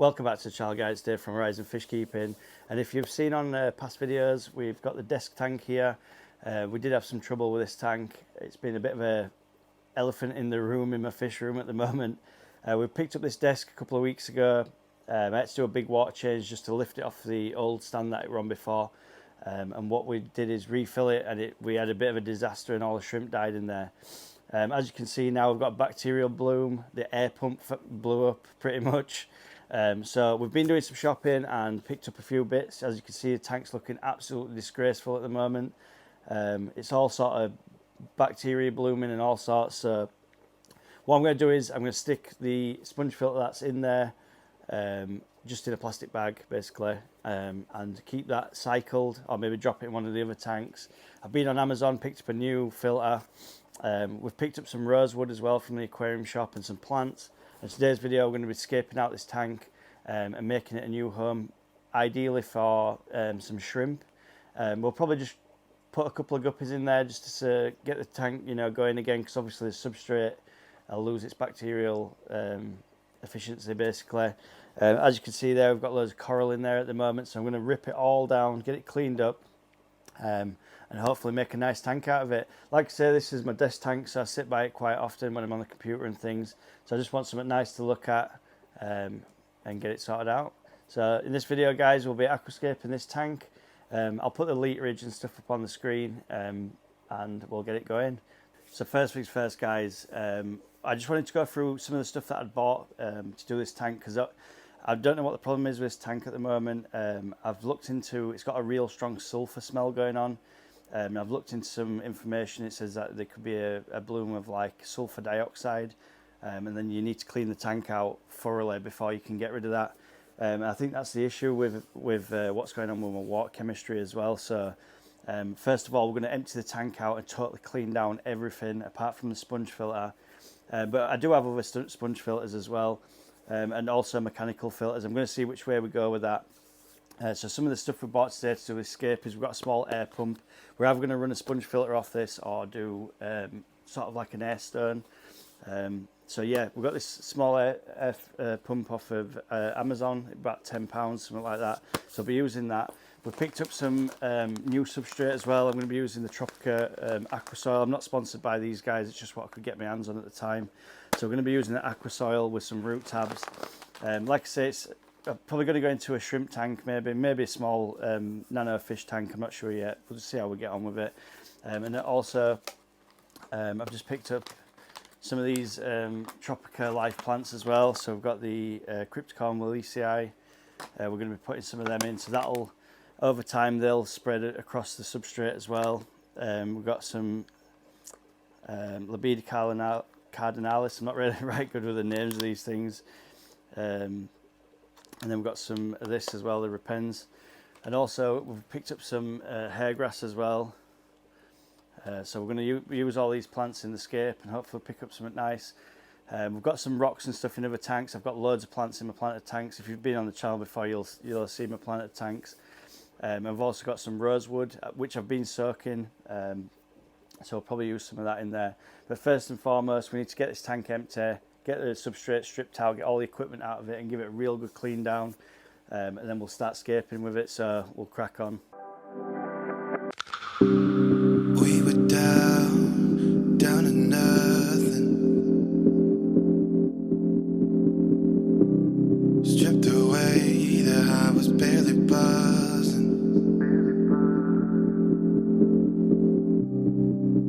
Welcome back to the channel, guys. Dave from Horizon Fish Keeping, and if you've seen on past videos, we've got the desk tank here. We did have some trouble with this tank. It's been a bit of a elephant in the room in my fish room at the moment. We picked up this desk a couple of weeks ago. I had to do a big water change just to lift it off the old stand that it was on before, and what we did is refill it, and we had a bit of a disaster and all the shrimp died in there. As you can see now, we've got bacterial bloom. The air pump blew up pretty much. So we've been doing some shopping and picked up a few bits. As you can see, the tank's looking absolutely disgraceful at the moment. It's all sort of bacteria blooming and all sorts. So what I'm going to do is I'm going to stick the sponge filter that's in there just in a plastic bag basically, and keep that cycled, or maybe drop it in one of the other tanks. I've been on Amazon, picked up a new filter. We've picked up some rosewood as well from the aquarium shop and some plants. In today's video, we're going to be scaping out this tank and making it a new home, ideally for some shrimp. We'll probably just put a couple of guppies in there just to get the tank, going again, because obviously the substrate will lose its bacterial efficiency basically. As you can see there, we've got loads of coral in there at the moment, so I'm going to rip it all down, get it cleaned up, and hopefully make a nice tank out of it. Like I say, this is my desk tank, so I sit by it quite often when I'm on the computer and things. So I just want something nice to look at and get it sorted out. So in this video, guys, we'll be aquascaping this tank. I'll put the literage and stuff up on the screen, and we'll get it going. So first things first, guys, I just wanted to go through some of the stuff that I'd bought to do this tank, because I don't know what the problem is with this tank at the moment. I've looked into, it's got a real strong sulfur smell going on. I've looked into some information. It says that there could be a bloom of like sulfur dioxide, and then you need to clean the tank out thoroughly before you can get rid of that. I think that's the issue with what's going on with my water chemistry as well. So first of all, we're going to empty the tank out and totally clean down everything apart from the sponge filter. But I do have other sponge filters as well, and also mechanical filters. I'm going to see which way we go with that. So some of the stuff we bought today to do with escape is we've got a small air pump. We're either going to run a sponge filter off this or do sort of like an air stone. So yeah, we've got this small air pump off of Amazon, about £10, something like that. So I'll be using that. We've picked up some new substrate as well. I'm going to be using the Tropica aqua soil. I'm not sponsored by these guys, it's just what I could get my hands on at the time. So we're going to be using the aqua soil with some root tabs. Like I say, I'm probably going to go into a shrimp tank, maybe a small nano fish tank. I'm not sure yet. We'll just see how we get on with it. And then also, I've just picked up some of these Tropica life plants as well. So we've got the Cryptocorm Willisii. We're going to be putting some of them in. So that'll, over time, they'll spread it across the substrate as well. We've got some Labida cardinalis. I'm not really right good with the names of these things. And then we've got some of this as well, the repens. And also we've picked up some hair grass as well. So we're going to use all these plants in the scape and hopefully pick up something nice. We've got some rocks and stuff in other tanks. I've got loads of plants in my planted tanks. If you've been on the channel before, you'll see my planted tanks. I've also got some rosewood, which I've been soaking. So I'll probably use some of that in there. But first and foremost, we need to get this tank empty, get the substrate stripped out, get all the equipment out of it and give it a real good clean down, and then we'll start scaping with it. So we'll crack on. We were down to nothing, stripped away, the high was barely buzzing.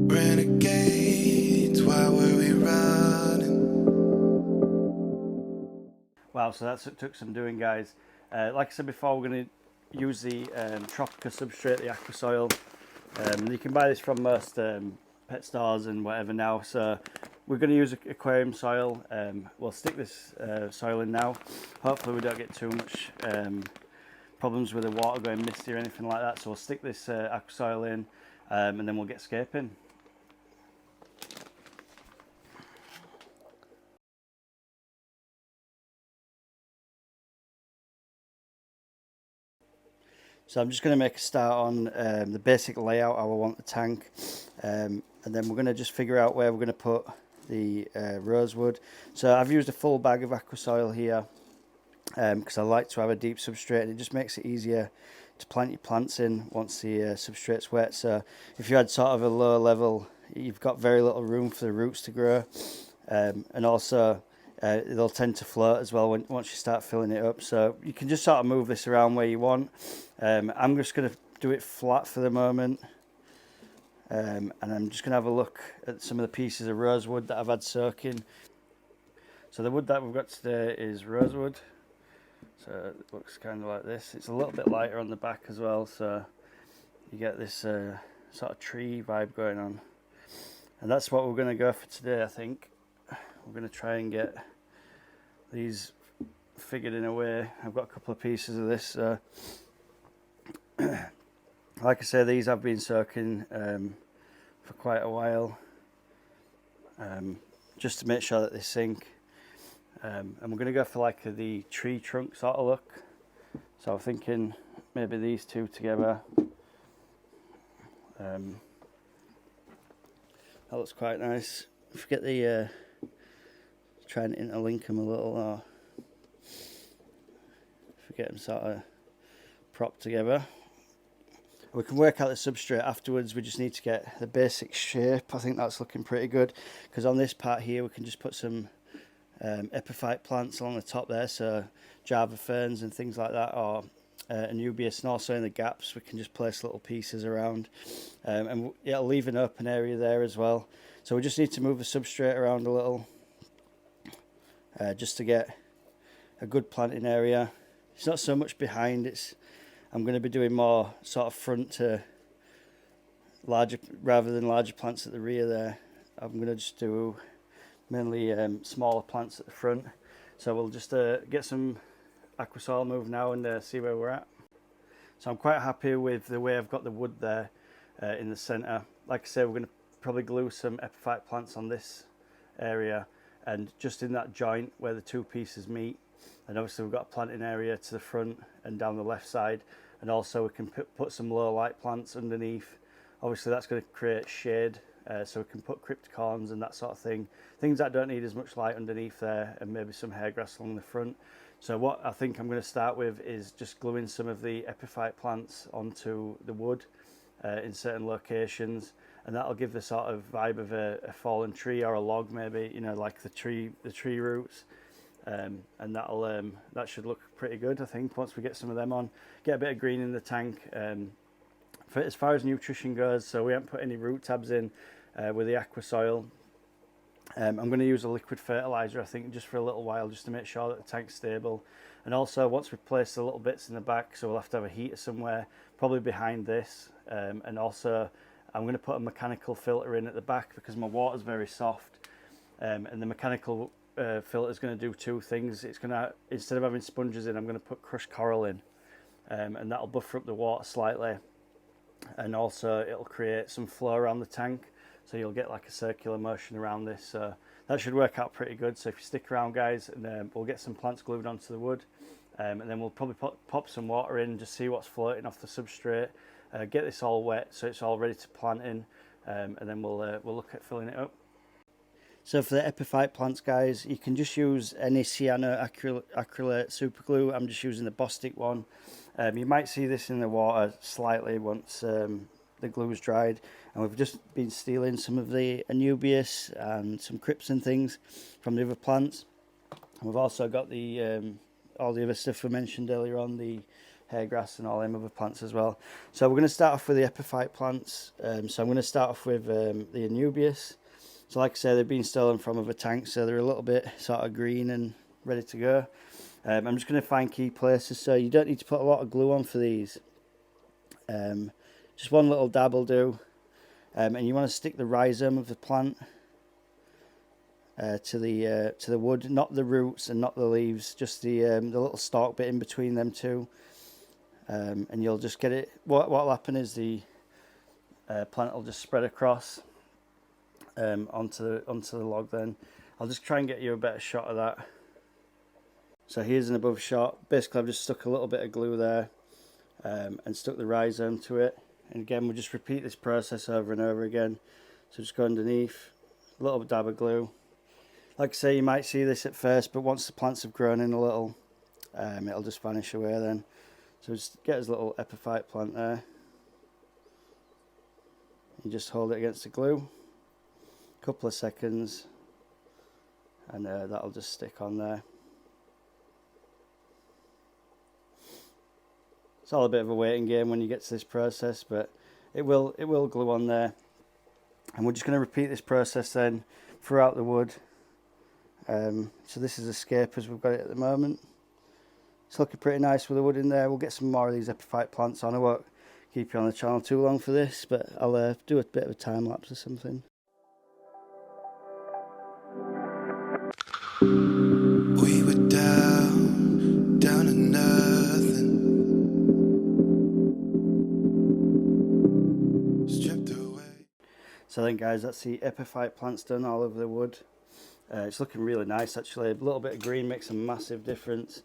Renegades, why were we running? Wow, so that took some doing, guys. Like I said before, we're going to use the Tropica substrate, the aqua soil. You can buy this from most pet stores and whatever now. So we're going to use aquarium soil. We'll stick this soil in now. Hopefully we don't get too much problems with the water going misty or anything like that. So we'll stick this aqua soil in, and then we'll get scaping. So I'm just going to make a start on the basic layout, how I want the tank, and then we're going to just figure out where we're going to put the rosewood. So I've used a full bag of aqua soil here. because I like to have a deep substrate, and it just makes it easier to plant your plants in once the substrate's wet. So if you had sort of a low level, you've got very little room for the roots to grow, and also they'll tend to float as well once you start filling it up. So you can just sort of move this around where you want. I'm just going to do it flat for the moment, and I'm just going to have a look at some of the pieces of rosewood that I've had soaking. So the wood that we've got today is rosewood. So it looks kind of like this. It's a little bit lighter on the back as well, so you get this sort of tree vibe going on. And that's what we're going to go for today, I think. We're going to try and get these figured in a way. I've got a couple of pieces of this. Like I say, these have been soaking for quite a while, just to make sure that they sink. And we're going to go for like the tree trunk sort of look. So I'm thinking maybe these two together. That looks quite nice. Forget the trying to interlink them a little, or forget them sort of propped together. We can work out the substrate afterwards. We just need to get the basic shape. I think that's looking pretty good, because on this part here we can just put some epiphyte plants along the top there, so Java ferns and things like that, or anubias, and also in the gaps we can just place little pieces around, and it'll leave an open area there as well. So we just need to move the substrate around a little, just to get a good planting area. It's not so much behind, I'm going to be doing more sort of front to larger rather than larger plants at the rear there. I'm going to just do mainly smaller plants at the front. So we'll just get some aqua soil moved now and see where we're at. So I'm quite happy with the way I've got the wood there in the centre. Like I say, we're going to probably glue some epiphyte plants on this area and just in that joint where the two pieces meet. And obviously we've got a planting area to the front and down the left side, and also we can put some low light plants underneath. Obviously that's going to create shade, so we can put cryptocorns and that sort of thing, things that don't need as much light underneath there, and maybe some hairgrass along the front. So what I think I'm going to start with is just gluing some of the epiphyte plants onto the wood in certain locations, and that'll give the sort of vibe of a fallen tree or a log, maybe, you know, like the tree roots. And that should look pretty good, I think, once we get some of them on. Get a bit of green in the tank. As far as nutrition goes, so we haven't put any root tabs in with the aqua soil. I'm going to use a liquid fertilizer, I think, just for a little while, just to make sure that the tank's stable. And also, once we place the little bits in the back, so we'll have to have a heater somewhere, probably behind this. And also, I'm going to put a mechanical filter in at the back because my water's very soft, and the mechanical filter is going to do two things. It's going to, instead of having sponges in, I'm going to put crushed coral in, and that'll buffer up the water slightly, and also it'll create some flow around the tank, so you'll get like a circular motion around this. So that should work out pretty good. So if you stick around, guys, and we'll get some plants glued onto the wood, and then we'll probably pop some water in, just see what's floating off the substrate, get this all wet so it's all ready to plant in, and then we'll look at filling it up. So for the epiphyte plants, guys, you can just use any cyano acrylate super glue. I'm just using the Bostik one. You might see this in the water slightly once the glue's dried. And we've just been stealing some of the anubias and some crypts and things from the other plants. And we've also got the all the other stuff we mentioned earlier on, the hairgrass and all them other plants as well. So we're going to start off with the epiphyte plants. So I'm going to start off with the anubias. So like I say, they've been stolen from other tanks, so they're a little bit sort of green and ready to go. I'm just going to find key places, so you don't need to put a lot of glue on for these. Just one little dab will do. And you want to stick the rhizome of the plant to the wood, not the roots and not the leaves, just the little stalk bit in between them two. And you'll just get it. What'll happen is the plant will just spread across onto the log. Then I'll just try and get you a better shot of that. So here's an above shot. Basically I've just stuck a little bit of glue there, and stuck the rhizome to it, and again we'll just repeat this process over and over again. So just go underneath, a little dab of glue. Like I say, you might see this at first, but once the plants have grown in a little, it'll just vanish away then. So just get his little epiphyte plant there. You just hold it against the glue, a couple of seconds, and that'll just stick on there. It's all a bit of a waiting game when you get to this process, but it will glue on there. And we're just going to repeat this process then throughout the wood. So this is AQUASCAPE as we've got it at the moment. It's looking pretty nice with the wood in there. We'll get some more of these epiphyte plants on. I won't keep you on the channel too long for this, but I'll do a bit of a time lapse or something. We were down to nothing, stripped away. So then guys, that's the epiphyte plants done all over the wood. It's looking really nice actually. A little bit of green makes a massive difference.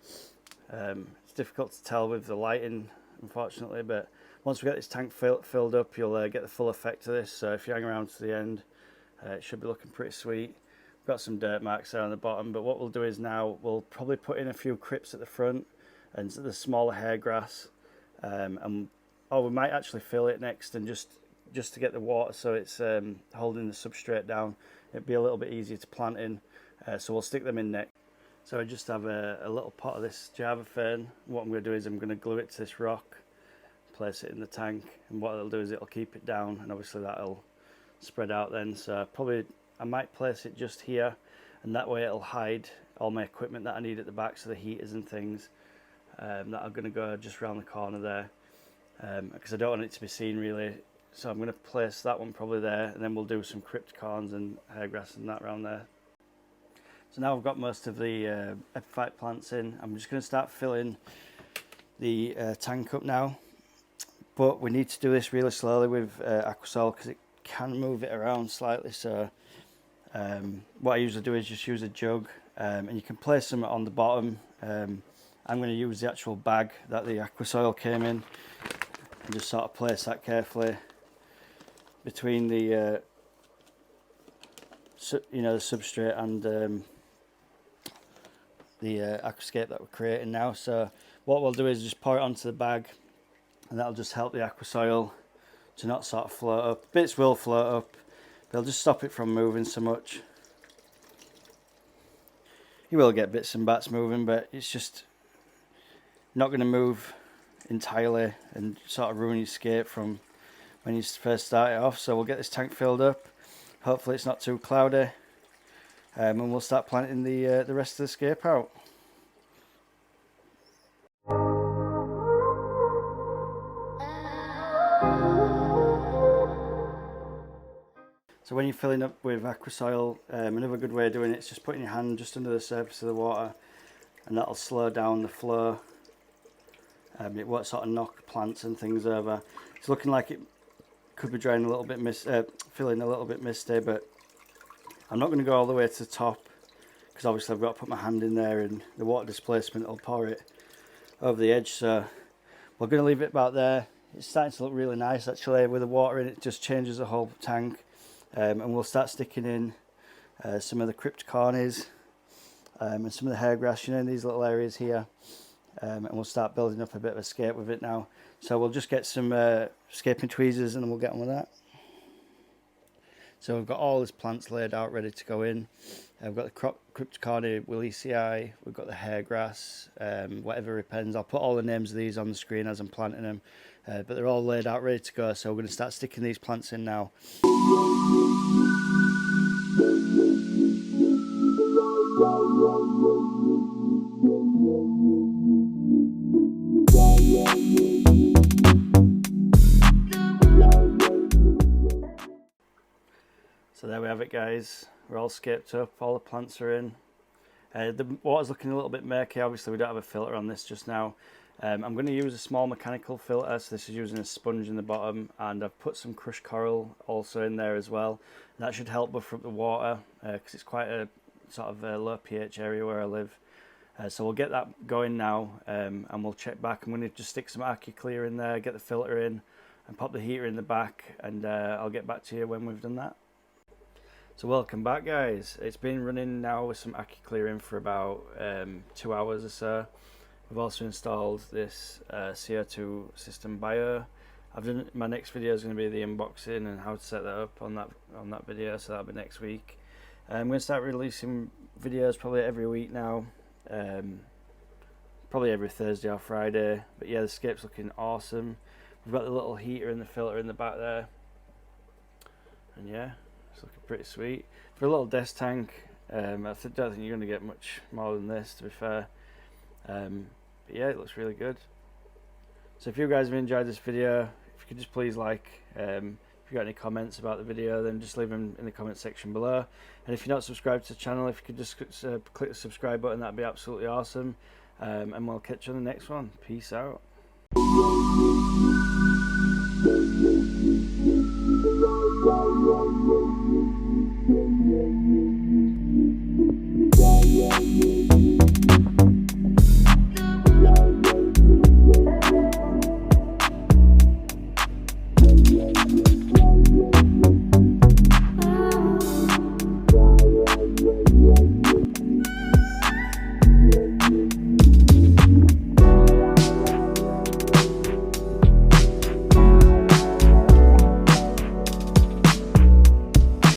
It's difficult to tell with the lighting unfortunately, but once we get this tank filled up, you'll get the full effect of this. So if you hang around to the end, it should be looking pretty sweet. We've got some dirt marks there on the bottom, but what we'll do is now we'll probably put in a few crypts at the front and the smaller hair grass, or we might actually fill it next and just to get the water so it's holding the substrate down. It'd be a little bit easier to plant in, so we'll stick them in next. So I just have a little pot of this Java fern. What I'm going to do is I'm going to glue it to this rock, place it in the tank, and what it'll do is it'll keep it down, and obviously that'll spread out then. So probably I might place it just here, and that way it'll hide all my equipment that I need at the back, so the heaters and things that are going to go just around the corner there, because I don't want it to be seen really. So I'm going to place that one probably there, and then we'll do some cryptocorns and hairgrass and that around there. So now I've got most of the epiphyte plants in. I'm just going to start filling the tank up now, but we need to do this really slowly with AquaSoil because it can move it around slightly. So what I usually do is just use a jug, and you can place some on the bottom. I'm going to use the actual bag that the AquaSoil came in and just sort of place that carefully between the the substrate and the AQUASCAPE that we're creating now. So what we'll do is just pour it onto the bag, and that'll just help the AquaSoil to not sort of float up. Bits will float up, but it'll just stop it from moving so much. You will get bits and bats moving, but it's just not going to move entirely and sort of ruin your scape from when you first start it off. So we'll get this tank filled up. Hopefully it's not too cloudy, and we'll start planting the rest of the scape out. So when you're filling up with AquaSoil, another good way of doing it is just putting your hand just under the surface of the water, and that'll slow down the flow. It won't sort of knock plants and things over. It's looking like it could be drying a little bit, feeling a little bit misty, but I'm not going to go all the way to the top because obviously I've got to put my hand in there and the water displacement will pour it over the edge. So we're going to leave it about there. It's starting to look really nice actually with the water in it. Just changes the whole tank, and we'll start sticking in some of the cryptocorns and some of the hair grass, in these little areas here. And we'll start building up a bit of a scape with it now. So we'll just get some scaping tweezers and then we'll get on with that. So we've got all these plants laid out ready to go in. We've got the cryptocorn Willisii, we've got the hair grass, whatever repens. I'll put all the names of these on the screen as I'm planting them, but they're all laid out ready to go. So we're going to start sticking these plants in now. So there we have it guys, we're all scaped up, all the plants are in. The water's looking a little bit murky, obviously we don't have a filter on this just now. I'm going to use a small mechanical filter, so this is using a sponge in the bottom, and I've put some crushed coral also in there as well. And that should help buffer up the water, because it's quite a sort of a low pH area where I live. So we'll get that going now, and we'll check back. I'm going to just stick some AquaClear in there, get the filter in, and pop the heater in the back, and I'll get back to you when we've done that. So welcome back guys. It's been running now with some AquaClear in for about 2 hours or so. We've also installed this CO2 system bio. My next video is going to be the unboxing and how to set that up on that video, so that'll be next week. I'm going to start releasing videos probably every week now, probably every Thursday or Friday. But yeah, the scape's looking awesome. We've got the little heater and the filter in the back there, and yeah, it's looking pretty sweet. For a little desk tank, I don't think you're going to get much more than this, to be fair. But yeah, it looks really good. So if you guys have enjoyed this video, if you could just please like, if you got any comments about the video, then just leave them in the comment section below. And if you're not subscribed to the channel, if you could just click the subscribe button, that'd be absolutely awesome. And we'll catch you on the next one. Peace out.